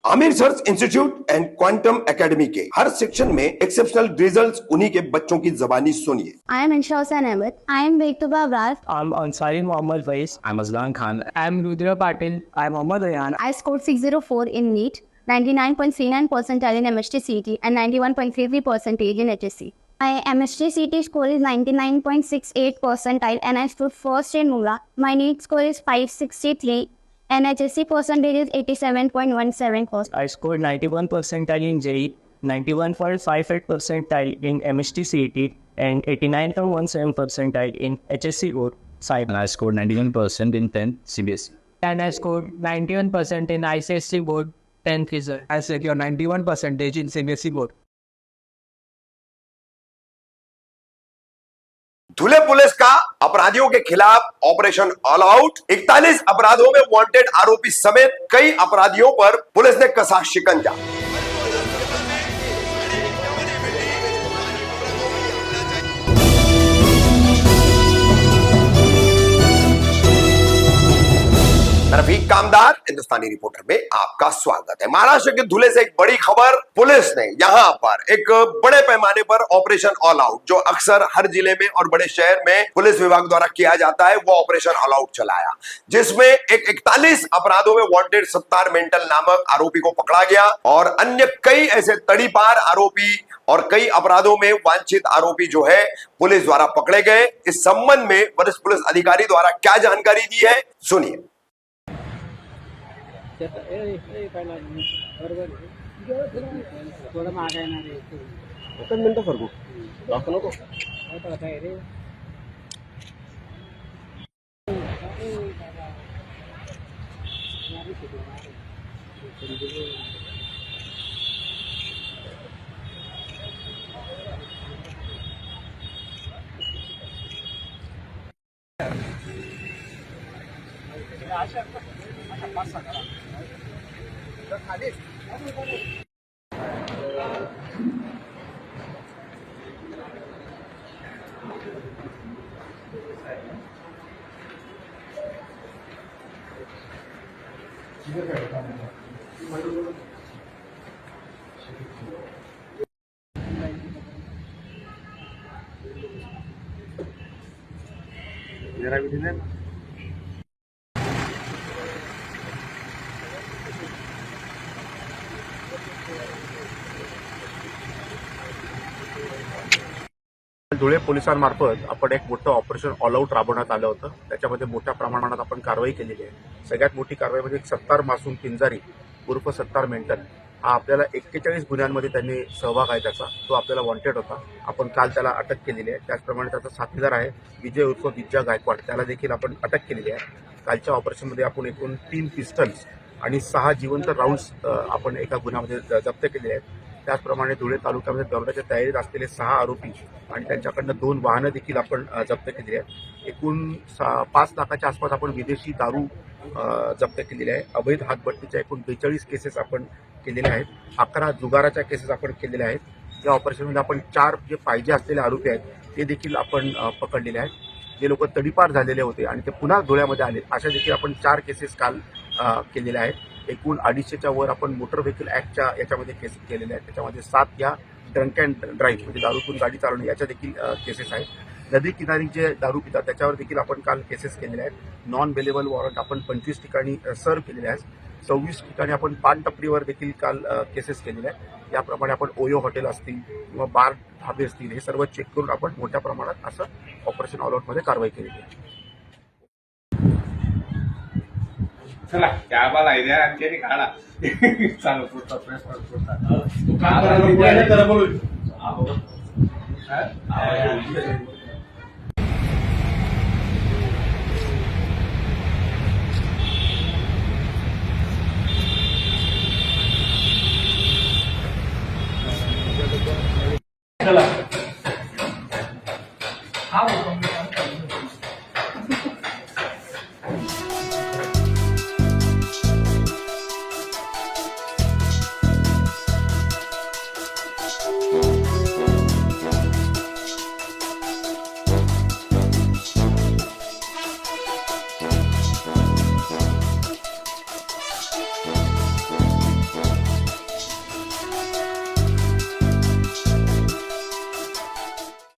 Aamir search institute and quantum academy के हर section में एक्सेप्शनल रिजल्ट्स उन्हीं के बच्चों की जबानी सुनिए। I am Insha Hussain Ahmed. I am Bektuba Abrar. I'm Ansari Mohammad Faiz. I'm Aslan Khan. I'm Rudra Patil. I'm Mohammad Ayan. I scored 604 in NEET, 99.39 percentile in MST CT, and 91.33 percentage in HSC. My MST CT score is 99.68 percentile, and I stood first in MULA. My NEET score is 563. And HSC percentage is 87.17%. I scored 91 percentile in JEE, 91.58 percentile in MST CET, and 89.17 percentile in HSC board Cyber. And I scored 91% in 10th CBSE. And I scored 91% in ICSC board 10th result. I secured 91% in CBSE board. Dhule police का अपराधियों के खिलाफ operation all out. 41 अपराधों में wanted आरोपी समेत कई अपराधियों पर police ने कसा शिकंजा। रफीक कामदार हिंदुस्तानी रिपोर्टर में आपका स्वागत है। महाराष्ट्र के धुले से एक बड़ी खबर, पुलिस ने यहां पर एक बड़े पैमाने पर ऑपरेशन ऑल आउट, जो अक्सर हर जिले में और बड़े शहर में पुलिस विभाग द्वारा किया जाता है, वो ऑपरेशन ऑल आउट चलाया, जिसमें एक 41 अपराधों में वांटेड सत्तार मेंटल नामक आरोपी को पकड़ा गया और अन्य कई ऐसे तड़ीपार आरोपी और कई अपराधों में वांछित आरोपी जो है पुलिस द्वारा पकड़े गए। इस संबंध में वरिष्ठ पुलिस अधिकारी द्वारा क्या जानकारी दी है, सुनिए। थोड़ा मागे येणार आहे। एक मिनिट सरकू दाखव नको आता आहे रे। मेरा भी दिन धुळे पोलिसांमार्फत आपण एक मोठं ऑपरेशन ऑल आउट राबवण्यात आलं होतं। त्याच्यामध्ये मोठ्या प्रमाणात आपण कारवाई केलेली आहे। सगळ्यात मोठी कारवाई म्हणजे सत्तार मासूम पिंजारी उर्फ सत्तार मेंटल हा आपल्याला 41 गुन्ह्यांमध्ये त्यांनी सहभाग आहे त्याचा, तो आपल्याला वॉन्टेड होता। आपण काल त्याला अटक केलेली आहे। त्याचप्रमाणे त्याचा साथीदार आहे विजय उर्फ विज्जा गायकवाड, त्याला देखील आपण अटक केलेली आहे। कालच्या ऑपरेशनमध्ये आपण एकूण 3 पिस्टल्स आणि 6 जिवंत राऊंड्स आपण एका गुन्ह्यामध्ये जप्त केलेले आहेत। त्याचप्रमाणे धुळे तालुक्यामध्ये दरोड्याच्या तयारीत असलेले 6 आरोपी आणि त्यांच्याकडनं 2 वाहनं देखील आपण जप्त केलेली आहेत। एकूण 5 लाखाच्या आसपास आपण विदेशी दारू जप्त केलेली आहे। अवैध हातभट्टीच्या एकूण 42 केसेस आपण केलेल्या आहेत। 11 जुगाराच्या केसेस आपण केलेल्या आहेत। या ऑपरेशनमध्ये आपण 4 जे पाहिजे असलेले आरोपी आहेत ते देखील आपण पकडलेले आहेत। जे लोक तडीपार झालेले होते आणि ते पुन्हा धुळ्यामध्ये आले, अशा देखील आपण 4 केसेस काल केलेल्या आहेत। एकूण 250च्या वर आपण मोटर व्हेकल ऍक्टच्या याच्यामध्ये केसेस केलेल्या आहेत। त्याच्यामध्ये 7 या ड्रंक अँड ड्राईव्ह म्हणजे दारू पिऊन गाडी चालवणे याच्या देखील केसेस आहेत। नदी किनारी जे दारू पितात त्याच्यावर देखील आपण काल केसेस केलेल्या आहेत। नॉन अवेलेबल वॉरंट आपण 25 ठिकाणी सर्व केलेले आहेत। 26 ठिकाणी आपण पान टपरीवर देखील काल केसेस केलेल्या आहेत। याप्रमाणे आपण ओयो हॉटेल असतील किंवा बार ढाबे असतील हे सर्व चेक करून आपण मोठ्या प्रमाणात असं ऑपरेशन ऑल आउटमध्ये कारवाई केलेली आहे। चला क्या बाल आयडिया आणखी काढा चालू पुढचा प्रश्न पुढचा तू काम करायला